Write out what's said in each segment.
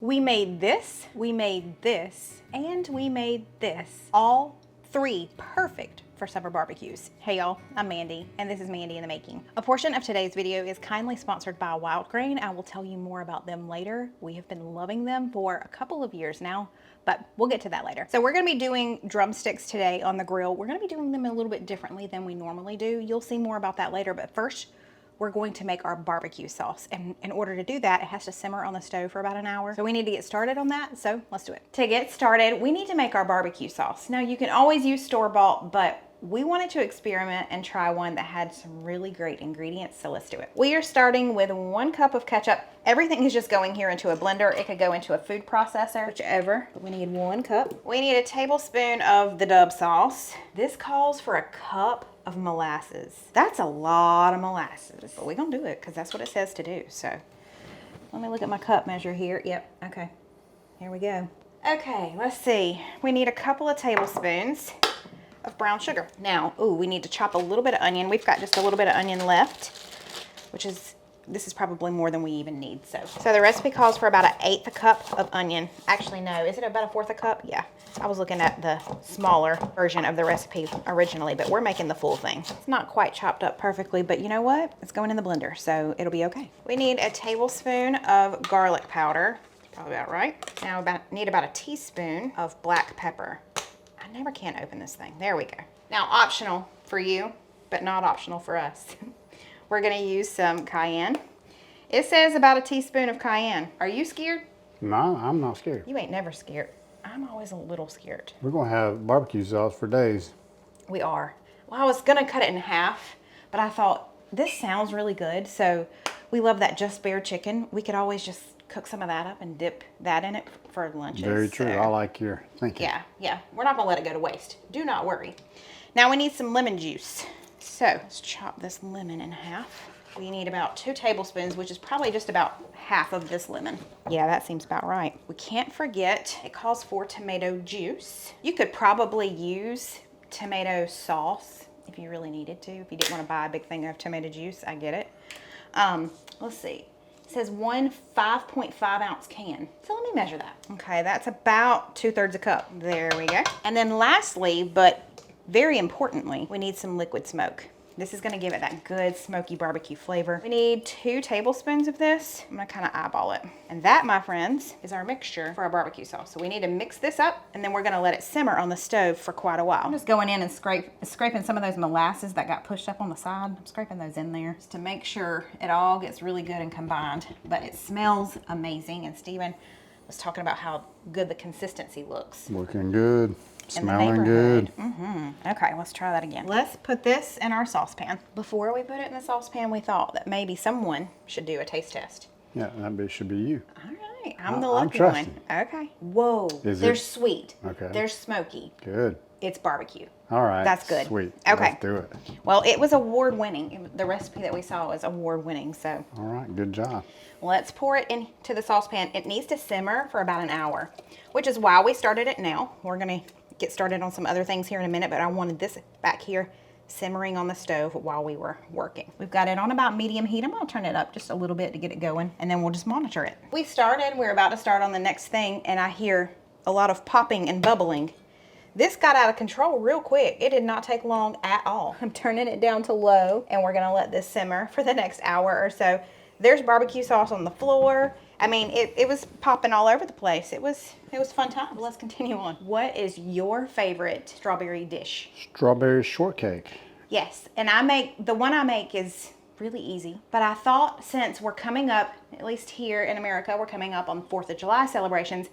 We made this, and we made this. All three perfect for summer barbecues. Hey y'all, I'm Mandy, and this is Mandy in the Making. A portion of today's video is kindly sponsored by Wild Grain. I will tell you more about them later. We have been loving them for a couple of years now, but we'll get to that later. So we're gonna be doing drumsticks today on the grill. We're gonna be doing them a little bit differently than we normally do. You'll see more about that later, but first, we're going to make our barbecue sauce. And in order to do that, it has to simmer on the stove for about an hour. So we need to get started on that, so let's do it. To get started, we need to make our barbecue sauce. Now you can always use store-bought, but we wanted to experiment and try one that had some really great ingredients, so let's do it. We are starting with 1 cup of ketchup. Everything is just going here into a blender. It could go into a food processor, whichever. But we need 1 cup. We need a tablespoon of the Dub sauce. This calls for a cup of molasses. That's a lot of molasses, but we're gonna do it because that's what it says to do. So let me look at my cup measure here. Yep, okay, here we go. Okay, let's see. We need a couple of tablespoons of brown sugar. Now, we need to chop a little bit of onion. We've got just a little bit of onion left, this is probably more than we even need. So the recipe calls for about 1/8 a cup of onion. Actually, no, is it about 1/4 a cup? Yeah, I was looking at the smaller version of the recipe originally, but we're making the full thing. It's not quite chopped up perfectly, but you know what? It's going in the blender, so it'll be okay. We need a tablespoon of garlic powder. Probably about right. Now need about a teaspoon of black pepper. I never can open this thing. There we go. Now, optional for you, but not optional for us. We're gonna use some cayenne. It says about a teaspoon of cayenne. Are you scared? No, I'm not scared. You ain't never scared. I'm always a little scared. We're gonna have barbecue sauce for days. We are. Well, I was gonna cut it in half, but I thought this sounds really good. So we love that just bare chicken. We could always just cook some of that up and dip that in it for lunches. Very true. So, I like your thinking. Yeah. We're not gonna let it go to waste. Do not worry. Now we need some lemon juice. So let's chop this lemon in half. We need about 2 tablespoons, which is probably just about half of this lemon. Yeah, that seems about right. We can't forget, it calls for tomato juice. You could probably use tomato sauce if you really needed to. If you didn't want to buy a big thing of tomato juice, I get it. Let's see. It says 1 5.5 ounce can. So let me measure that. Okay, that's about 2/3 a cup. There we go. And then lastly, but very importantly, we need some liquid smoke. This is gonna give it that good smoky barbecue flavor. We need 2 tablespoons of this. I'm gonna kind of eyeball it. And that, my friends, is our mixture for our barbecue sauce. So we need to mix this up, and then we're gonna let it simmer on the stove for quite a while. I'm just going in and scraping some of those molasses that got pushed up on the side. I'm scraping those in there just to make sure it all gets really good and combined. But it smells amazing, and Steven was talking about how good the consistency looks. Looking good. Smelling good. Okay, let's try that again. Let's put this in our saucepan. Before we put it in the saucepan, we thought that maybe someone should do a taste test. Yeah, that should be you. All right, I'm the lucky I'm one. Okay. Whoa, they're sweet. Okay. They're smoky. Good. It's barbecue. All right. That's good. Sweet. Okay. Let's do it. Well, it was award-winning. The recipe that we saw was award-winning, so. All right, good job. Let's pour it into the saucepan. It needs to simmer for about an hour, which is why we started it now. We're gonna get started on some other things here in a minute, but I wanted this back here simmering on the stove while we were working. We've got it on about medium heat. I'm gonna turn it up just a little bit to get it going, and then we'll just monitor it. We're about to start on the next thing, and I hear a lot of popping and bubbling. This got out of control real quick. It did not take long at all. I'm turning it down to low, and we're gonna let this simmer for the next hour or so. There's barbecue sauce on the floor. I mean, it was popping all over the place. It was fun time. Let's continue on. What is your favorite strawberry dish? Strawberry shortcake. Yes, and the one I make is really easy. But I thought, since we're coming up, at least here in America, we're coming up on 4th of July celebrations,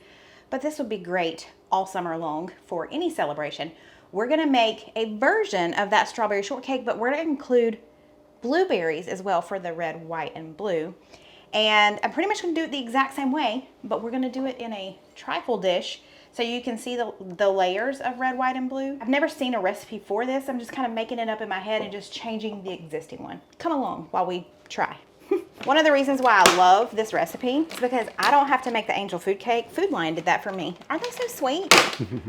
but this would be great all summer long for any celebration. We're gonna make a version of that strawberry shortcake, but we're gonna include blueberries as well for the red, white, and blue. And I'm pretty much gonna do it the exact same way, but we're gonna do it in a trifle dish so you can see the layers of red, white, and blue. I've never seen a recipe for this. I'm just kind of making it up in my head and just changing the existing one. Come along while we try. One of the reasons why I love this recipe is because I don't have to make the angel food cake. Food Lion did that for me. Aren't they so sweet?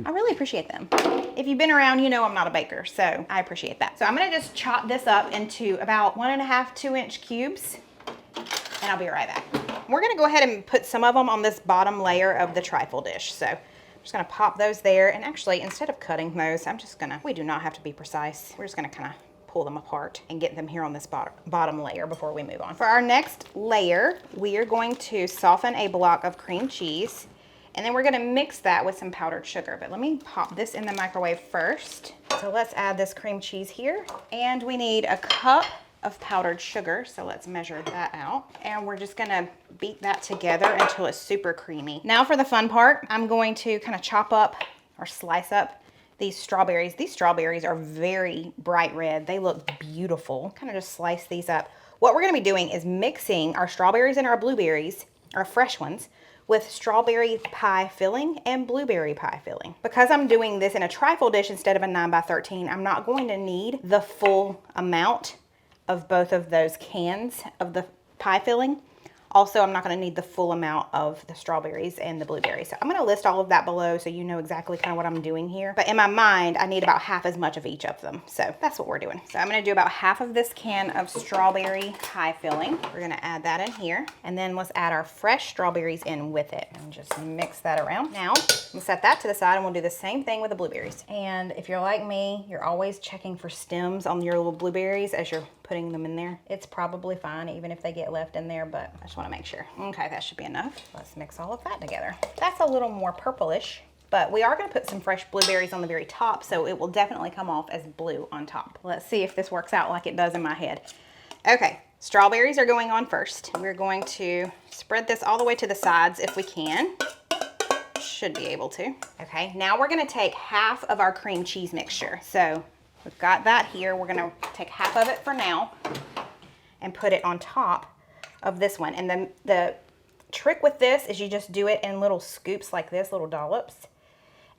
I really appreciate them. If you've been around, you know I'm not a baker, so I appreciate that. So I'm gonna just chop this up into about 1.5 2-inch cubes, and I'll be right back. We're gonna go ahead and put some of them on this bottom layer of the trifle dish. So I'm just gonna pop those there. And actually, instead of cutting those, we do not have to be precise. We're just gonna kind of pull them apart and get them here on this bottom layer before we move on. For our next layer, we are going to soften a block of cream cheese, and then we're gonna mix that with some powdered sugar. But let me pop this in the microwave first. So let's add this cream cheese here. And we need a cup of powdered sugar, so let's measure that out. And we're just gonna beat that together until it's super creamy. Now for the fun part, I'm going to kind of chop up or slice up these strawberries. These strawberries are very bright red. They look beautiful. Kind of just slice these up. What we're gonna be doing is mixing our strawberries and our blueberries, our fresh ones, with strawberry pie filling and blueberry pie filling. Because I'm doing this in a trifle dish instead of a 9x13, I'm not going to need the full amount of both of those cans of the pie filling. Also, I'm not going to need the full amount of the strawberries and the blueberries. So I'm going to list all of that below so you know exactly kind of what I'm doing here. But in my mind, I need about half as much of each of them. So that's what we're doing. So I'm going to do about half of this can of strawberry pie filling. We're going to add that in here. And then let's add our fresh strawberries in with it and just mix that around. Now, we'll set that to the side and we'll do the same thing with the blueberries. And if you're like me, you're always checking for stems on your little blueberries as you're putting them in there. It's probably fine even if they get left in there, but I just want to make sure. Okay, that should be enough. Let's mix all of that together. That's a little more purplish, but we are going to put some fresh blueberries on the very top, so it will definitely come off as blue on top. Let's see if this works out like it does in my head. Okay, strawberries are going on first. We're going to spread this all the way to the sides if we can. Should be able to. Okay, now we're going to take half of our cream cheese mixture. So we've got that here. We're going to take half of it for now and put it on top of this one. And then the trick with this is you just do it in little scoops like this, little dollops,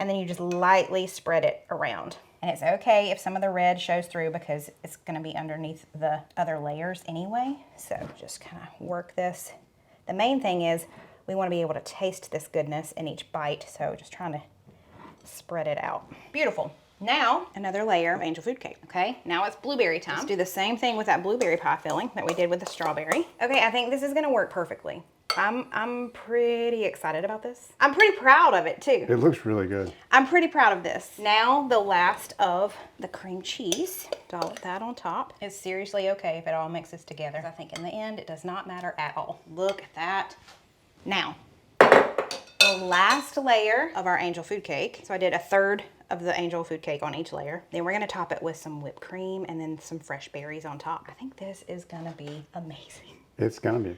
and then you just lightly spread it around. And it's okay if some of the red shows through because it's going to be underneath the other layers anyway. So just kind of work this. The main thing is we want to be able to taste this goodness in each bite. So just trying to spread it out. Beautiful. Now, another layer of angel food cake. Okay, now it's blueberry time. Let's do the same thing with that blueberry pie filling that we did with the strawberry. Okay, I think this is gonna work perfectly. I'm pretty excited about this. I'm pretty proud of it too. It looks really good. I'm pretty proud of this. Now the last of the cream cheese. Dollop that on top. It's seriously okay if it all mixes together. I think in the end, it does not matter at all. Look at that. Now, the last layer of our angel food cake. So I did a third of the angel food cake on each layer. Then we're gonna top it with some whipped cream and then some fresh berries on top. I think this is gonna be amazing. It's gonna be.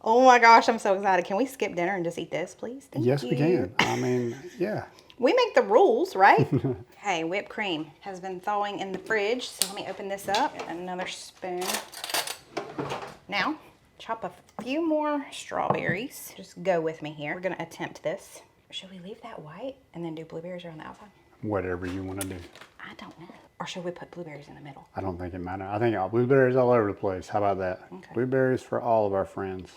Oh my gosh, I'm so excited. Can we skip dinner and just eat this, please? Thank Yes, you. we can. I mean, yeah. We make the rules, right? Hey, whipped cream has been thawing in the fridge. So let me open this up. Get another spoon. Now, chop a few more strawberries. Just go with me here. We're gonna attempt this. Should we leave that white and then do blueberries around the outside? Whatever you want to do. I don't know. Or should we put blueberries in the middle? I don't think it matters. I think blueberries all over the place. How about that? Okay. Blueberries for all of our friends.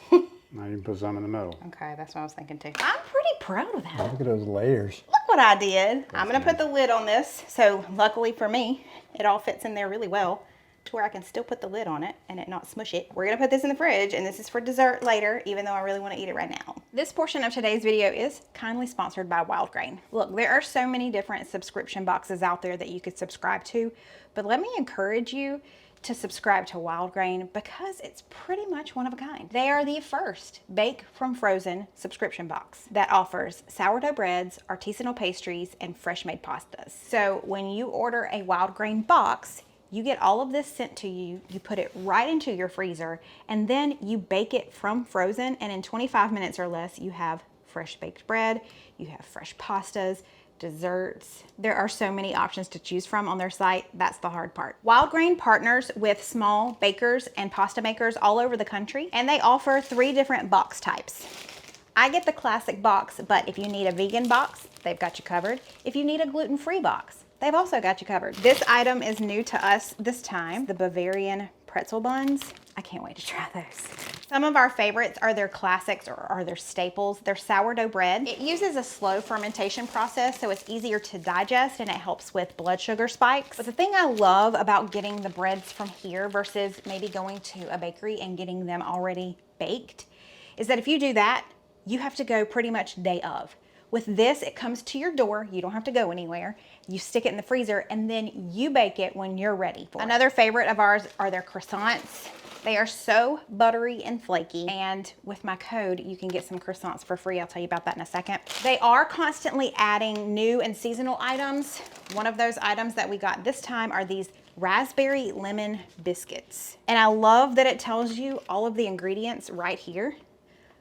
Now you can put some in the middle. Okay, that's what I was thinking too. I'm pretty proud of that. Look at those layers. Look what I did. I'm gonna put the lid on this. So luckily for me, it all fits in there really well to where I can still put the lid on it and it not smush it. We're gonna put this in the fridge and this is for dessert later, even though I really wanna eat it right now. This portion of today's video is kindly sponsored by Wild Grain. Look, there are so many different subscription boxes out there that you could subscribe to, but let me encourage you to subscribe to Wild Grain because it's pretty much one of a kind. They are the first bake from frozen subscription box that offers sourdough breads, artisanal pastries, and fresh made pastas. So when you order a Wild Grain box, you get all of this sent to you, you put it right into your freezer, and then you bake it from frozen, and in 25 minutes or less, you have fresh baked bread, you have fresh pastas, desserts. There are so many options to choose from on their site. That's the hard part. Wild Grain partners with small bakers and pasta makers all over the country, and they offer 3 different box types. I get the classic box, but if you need a vegan box, they've got you covered. If you need a gluten-free box, they've also got you covered. This item is new to us this time, the Bavarian pretzel buns. I can't wait to try those. Some of our favorites are their classics or are their staples. Their sourdough bread. It uses a slow fermentation process, so it's easier to digest and it helps with blood sugar spikes. But the thing I love about getting the breads from here versus maybe going to a bakery and getting them already baked is that if you do that, you have to go pretty much day of. With this, it comes to your door. You don't have to go anywhere. You stick it in the freezer and then you bake it when you're ready for it. Another favorite of ours are their croissants. They are so buttery and flaky, and with my code, you can get some croissants for free. I'll tell you about that in a second. They are constantly adding new and seasonal items. One of those items that we got this time are these raspberry lemon biscuits. And I love that it tells you all of the ingredients right here.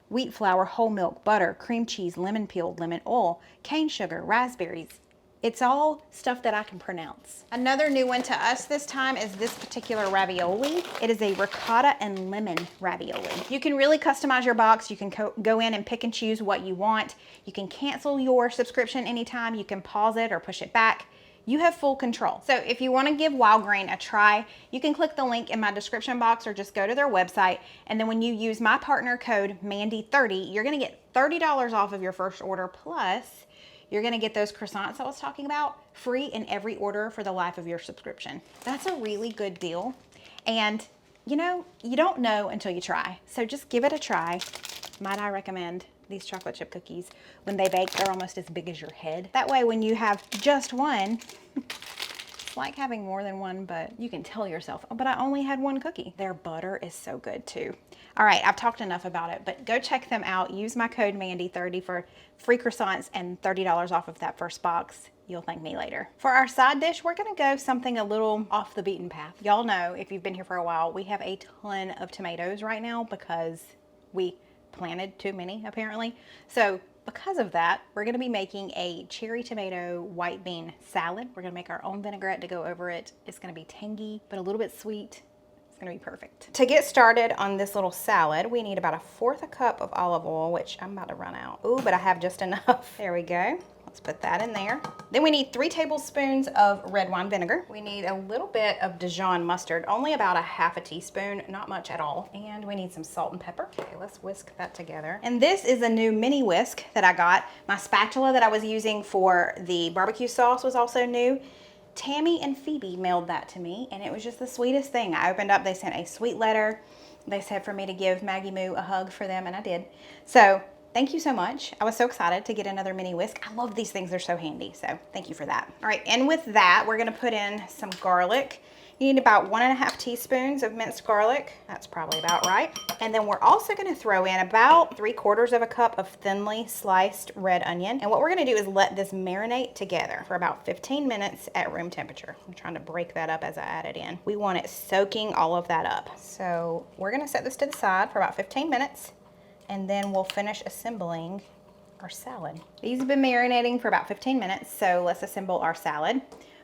Wheat flour, whole milk, butter, cream cheese, lemon peel, lemon oil, cane sugar, raspberries. It's all stuff that I can pronounce. Another new one to us this time is this particular ravioli. It is a ricotta and lemon ravioli. You can really customize your box. You can go in and pick and choose what you want. You can cancel your subscription anytime. You can pause it or push it back. You have full control. So if you want to give Wild Grain a try, you can click the link in my description box or just go to their website. And then when you use my partner code Mandy30, you're going to get $30 off of your first order. Plus, you're going to get those croissants I was talking about free in every order for the life of your subscription. That's a really good deal. And you know, you don't know until you try. So just give it a try. Might I recommend these chocolate chip cookies? When they bake, they're almost as big as your head. That way, when you have just one, it's like having more than one, but you can tell yourself, oh, but I only had one cookie. Their butter is so good too. All right, I've talked enough about it, but go check them out. Use my code Mandy30 for free croissants and $30 off of that first box. You'll thank me later. For our side dish, we're gonna go something a little off the beaten path. Y'all know, if you've been here for a while, we have a ton of tomatoes right now because we planted too many apparently. So because of that, we're gonna be making a cherry tomato white bean salad. We're gonna make our own vinaigrette to go over it. It's gonna be tangy, but a little bit sweet. It's gonna be perfect. To get started on this little salad, we need about 1/4 cup of olive oil, which I'm about to run out. Ooh, but I have just enough. There we go. Let's put that in there. Then we need 3 tablespoons of red wine vinegar. We need a little bit of Dijon mustard, only about 1/2 teaspoon, not much at all. And we need some salt and pepper. Okay, let's whisk that together. And this is a new mini whisk that I got. My spatula that I was using for the barbecue sauce was also new. Tammy and Phoebe mailed that to me, and it was just the sweetest thing. I opened up, they sent a sweet letter. They said for me to give Maggie Moo a hug for them, and I did. So thank you so much. I was so excited to get another mini whisk. I love these things, they're so handy, so thank you for that. All right, and with that, we're gonna put in some garlic. You need about 1.5 teaspoons of minced garlic. That's probably about right. And then we're also gonna throw in about 3/4 cup of thinly sliced red onion. And what we're gonna do is let this marinate together for about 15 minutes at room temperature. I'm trying to break that up as I add it in. We want it soaking all of that up. So we're gonna set this to the side for about 15 minutes, and then we'll finish assembling our salad. These have been marinating for about 15 minutes, so let's assemble our salad.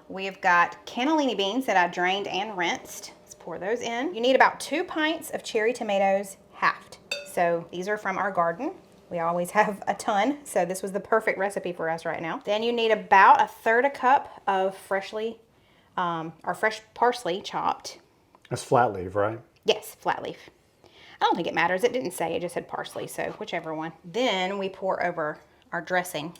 We've got cannellini beans that I drained and rinsed. Let's pour those in. You need about 2 pints of cherry tomatoes halved. So these are from our garden. We always have a ton, so this was the perfect recipe for us right now. Then you need about 1/3 cup of fresh parsley chopped. That's flat leaf, right? Yes, flat leaf. I don't think it matters. It didn't say, it just said parsley, so whichever one. Then we pour over our dressing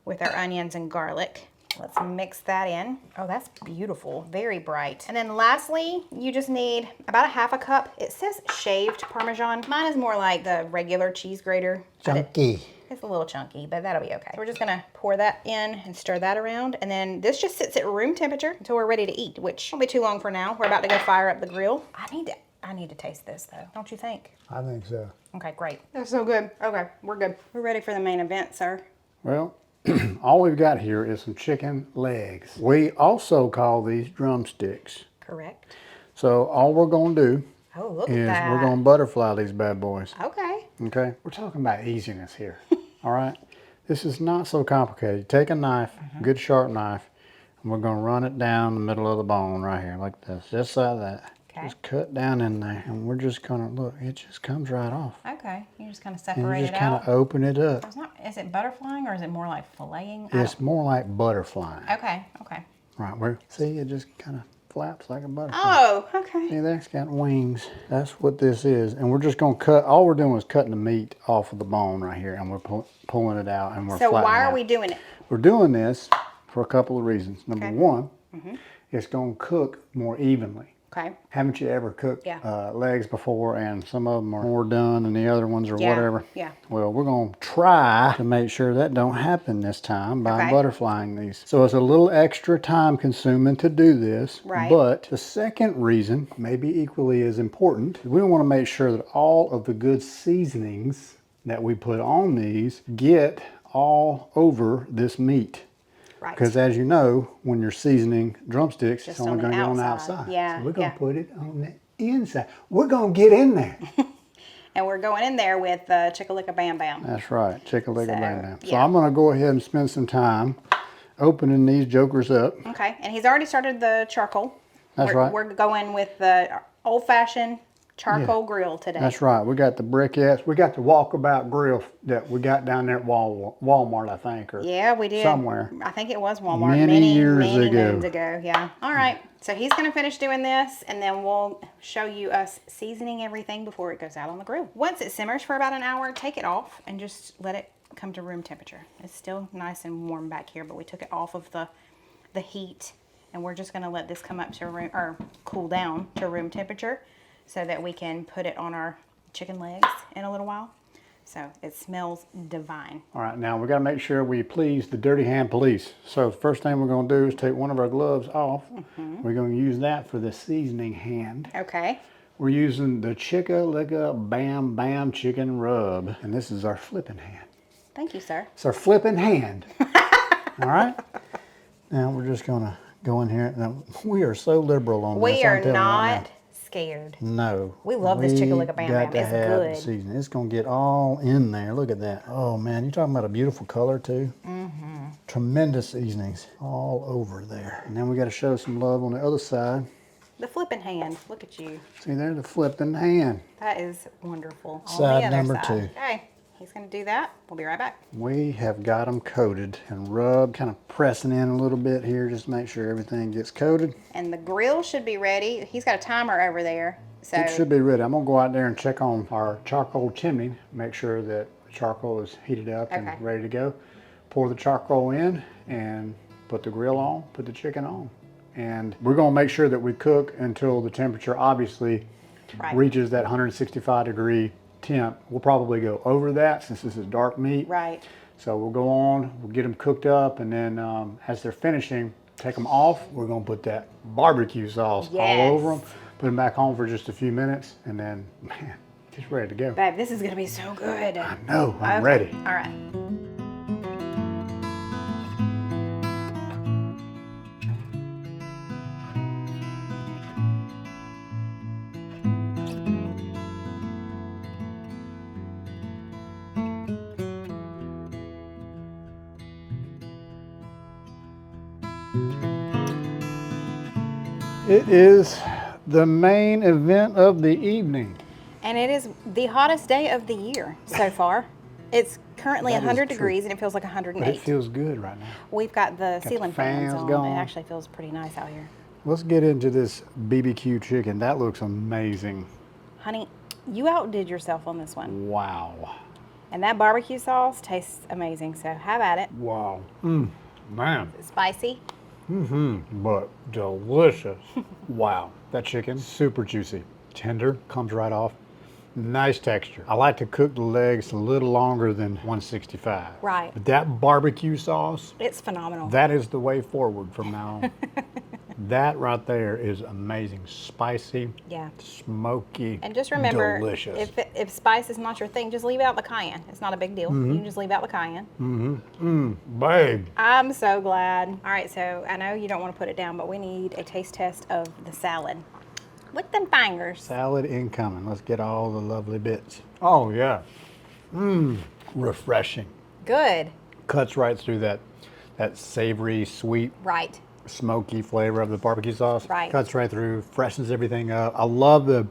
with our onions and garlic. Let's mix that in. Oh, that's beautiful, very bright. And then lastly, you just need about 1/2 cup. It says shaved Parmesan. Mine is more like the regular cheese grater. Chunky. It's a little chunky, but that'll be okay. We're just gonna pour that in and stir that around. And then this just sits at room temperature until we're ready to eat, which won't be too long for now. We're about to go fire up the grill. I need to taste this though, don't you think? I think so. Okay, great. That's so good. Okay, we're good. We're ready for the main event, sir. Well, all we've got here is some chicken legs. We also call these drumsticks. Correct. So all we're gonna do Oh, look is at that. we're gonna butterfly these bad boys. Okay. Okay? We're talking about easiness here. All right? This is not so complicated. Take a knife, good sharp knife, and we're gonna run it down the middle of the bone right here, like this, just like that. Okay. Just cut down in there, and we're just gonna look. It just comes right off. Okay. You just kind of And separate you it just kind out. of open it up. It's not, is it butterflying or is it more like filleting? It's more like butterflying. Okay. Okay. Right, where see it just kind of flaps like a butterfly. Oh, okay. See, that's got wings. That's what this is. And we're just gonna cut, all we're doing is cutting the meat off of the bone right here, and we're pulling it out, and we're So flattening why it are out. we doing it? We're doing this for a couple of reasons. Number Okay. one, it's gonna cook more evenly. Okay. Haven't you ever cooked Yeah. legs before and some of them are more done than the other ones or whatever? Yeah. Well, we're going to try to make sure that don't happen this time by butterflying these. So it's a little extra time consuming to do this. Right. But the second reason, maybe equally as important, we want to make sure that all of the good seasonings that we put on these get all over this meat. Right. Because as you know, when you're seasoning drumsticks, Just it's only going to get on the outside. outside. Yeah. So we're going to put it on the inside. We're going to get in there. And we're going in there with Chicka Bam Bam. That's right, Chicka Bam Bam. So yeah. I'm going to go ahead and spend some time opening these jokers up. Okay, and he's already started the charcoal. That's right. We're going with the old-fashioned charcoal grill today. That's right. We got the briquettes. We got the walkabout grill that we got down there at Walmart, I think, or yeah, we did. Somewhere. I think it was Walmart. Many years moons ago. Yeah. All right. So he's going to finish doing this, and then we'll show you us seasoning everything before it goes out on the grill. Once it simmers for about an hour, take it off and just let it come to room temperature. It's still nice and warm back here, but we took it off of the heat, and we're just going to let this come up to room, or cool down to room temperature, so that we can put it on our chicken legs in a little while. So it smells divine. All right, now we got to make sure we please the dirty hand police. So the first thing we're going to do is take one of our gloves off. We're going to use that for the seasoning hand. Okay. We're using the Chicka Bam Bam chicken rub, and this is our flipping hand. Thank you, sir. It's our flipping hand. All right. Now we're just going to go in here. Now, we are so liberal on this. We are not scared. No. We love this Chicka Bam Bam. It's good. Seasoning. It's going to get all in there. Look at that. Oh, man. You're talking about a beautiful color, too. Tremendous seasonings all over there. And then we got to show some love on the other side. The flipping hand. Look at you. See there, the flipping hand. That is wonderful. Side number 2. Okay. He's going to do that. We'll be right back. We have got them coated and rubbed, kind of pressing in a little bit here, just to make sure everything gets coated. And the grill should be ready. He's got a timer over there. So it should be ready. I'm going to go out there and check on our charcoal chimney, make sure that the charcoal is heated up and ready to go. Pour the charcoal in and put the grill on, put the chicken on. And we're going to make sure that we cook until the temperature obviously reaches that 165 degree temp. We'll probably go over that since this is dark meat. Right. So we'll go on, we'll get them cooked up, and then as they're finishing, take them off. We're going to put that barbecue sauce all over them, put them back on for just a few minutes, and then, man, it's ready to go. Babe, this is going to be so good. I know, I'm ready. All right. It is the main event of the evening. And it is the hottest day of the year so far. It's currently 100 degrees and it feels like 108. But it feels good right now. We've got the ceiling fans on. going. It actually feels pretty nice out here. Let's get into this BBQ chicken. That looks amazing. Honey, you outdid yourself on this one. Wow. And that barbecue sauce tastes amazing, so have at it. Wow. Man. Spicy. But delicious. Wow. That chicken, super juicy. Tender, comes right off. Nice texture. I like to cook the legs a little longer than 165. Right. But that barbecue sauce, It's phenomenal. that is the way forward from now on. That right there is amazing. Spicy, Yeah. smoky, And just remember, delicious. if spice is not your thing, just leave out the cayenne. It's not a big deal. You can just leave out the cayenne. Babe. I'm so glad. All right, so I know you don't want to put it down, but we need a taste test of the salad. With them fingers. Salad incoming. Let's get all the lovely bits. Oh, yeah. Refreshing. Good. Cuts right through that savory, sweet, Right. smoky flavor of the barbecue sauce. Right. Cuts right through, freshens everything up. I love the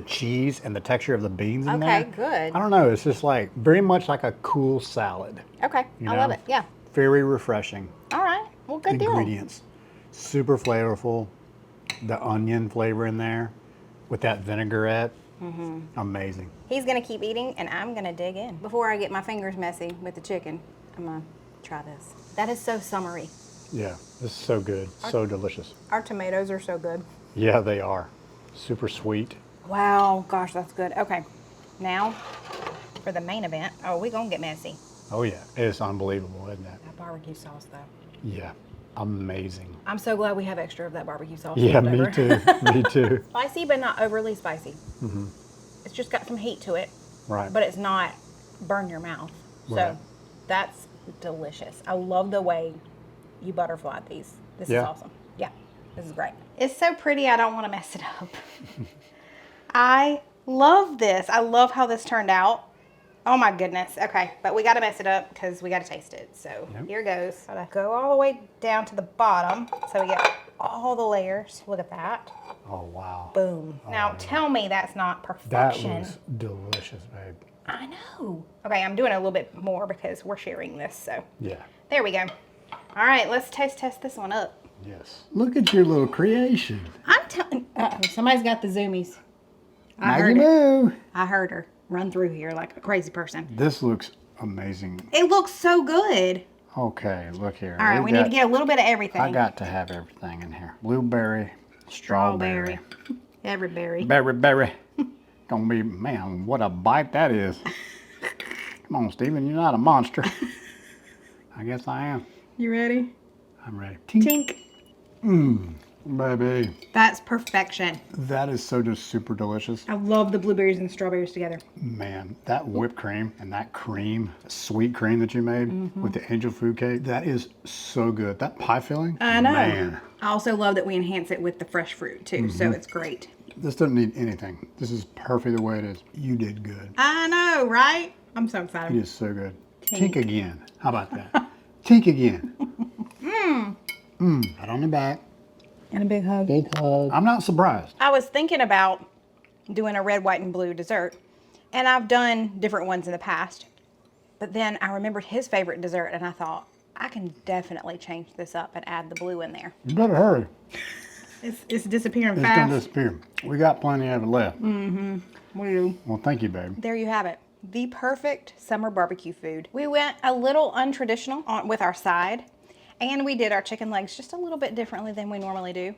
cheese and the texture of the beans in there. Okay, good. I don't know, it's just like very much like a cool salad. Okay, I love it. Yeah. Very refreshing. All right. Well, good deal. Ingredients. Super flavorful. The onion flavor in there with that vinaigrette. Amazing. He's going to keep eating, and I'm going to dig in. Before I get my fingers messy with the chicken, I'm going to try this. That is so summery. Yeah, this is so good. So delicious. Our tomatoes are so good. Yeah, they are. Super sweet. Wow, gosh, that's good. Okay, now for the main event. Oh, we're gonna get messy. Oh yeah, it's unbelievable, isn't it? That barbecue sauce though. Yeah, amazing. I'm so glad we have extra of that barbecue sauce. Yeah, me too, me too. Spicy, but not overly spicy. It's just got some heat to it. Right. But it's not burn your mouth. So Right. that's delicious. I love the way you butterflied these. This is Yeah. awesome. Yeah, this is great. It's so pretty, I don't want to mess it up. I love this. I love how this turned out. Oh my goodness. Okay, but we got to mess it up because we got to taste it. So here goes. Gotta go all the way down to the bottom so we get all the layers. Look at that. Oh wow. Boom. Now tell me that's not That perfection. was delicious, babe. I know. Okay, I'm doing a little bit more because we're sharing this. So Yeah. there we go. All right, let's taste test this one up. Yes. Look at your little creation. I'm telling. Uh-oh, somebody's got the zoomies. I Maggie heard it. Moo. I heard her run through here like a crazy person. This looks amazing. It looks so good. Okay, look here. All right, we need to get a little bit of everything. I got to have everything in here. Blueberry, strawberry, every berry. berry. Gonna be, man, what a bite that is. Come on, Steven, you're not a monster. I guess I am. You ready? I'm ready. Tink. Baby. That's perfection. That is so just super delicious. I love the blueberries and strawberries together. Man, that whipped cream and that cream, sweet cream that you made with the angel food cake, that is so good. That pie filling, I know. man. I also love that we enhance it with the fresh fruit too, so it's great. This doesn't need anything. This is perfect the way it is. You did good. I know, right? I'm so excited. It is so good. Tink again. How about that? Tink again. Pat on the back. And a big hug. Big hug. I'm not surprised. I was thinking about doing a red, white, and blue dessert, and I've done different ones in the past, but then I remembered his favorite dessert, and I thought, I can definitely change this up and add the blue in there. You better hurry. It's disappearing It's fast. gonna disappear. We got plenty of it left. Well, Thank you, babe. there you have it. The perfect summer barbecue food. We went a little untraditional with our side, and we did our chicken legs just a little bit differently than we normally do.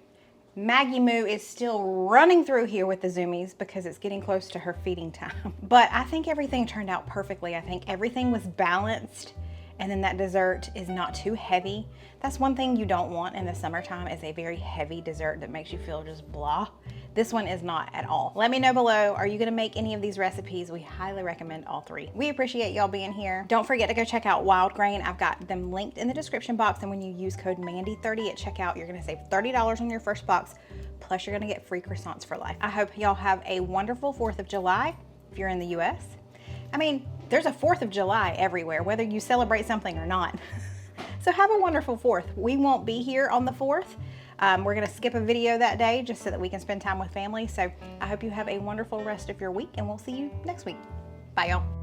Maggie Moo is still running through here with the zoomies because it's getting close to her feeding time. But I think everything turned out perfectly. I think everything was balanced, and then that dessert is not too heavy. That's one thing you don't want in the summertime, is a very heavy dessert that makes you feel just blah. This one is not at all. Let me know below, are you gonna make any of these recipes? We highly recommend all three. We appreciate y'all being here. Don't forget to go check out Wild Grain. I've got them linked in the description box, and when you use code Mandy30 at checkout, you're gonna save $30 on your first box, plus you're gonna get free croissants for life. I hope y'all have a wonderful 4th of July if you're in the US. I mean, there's a 4th of July everywhere, whether you celebrate something or not. So have a wonderful 4th. We won't be here on the 4th. We're gonna skip a video that day just so that we can spend time with family. So I hope you have a wonderful rest of your week, and we'll see you next week. Bye, y'all.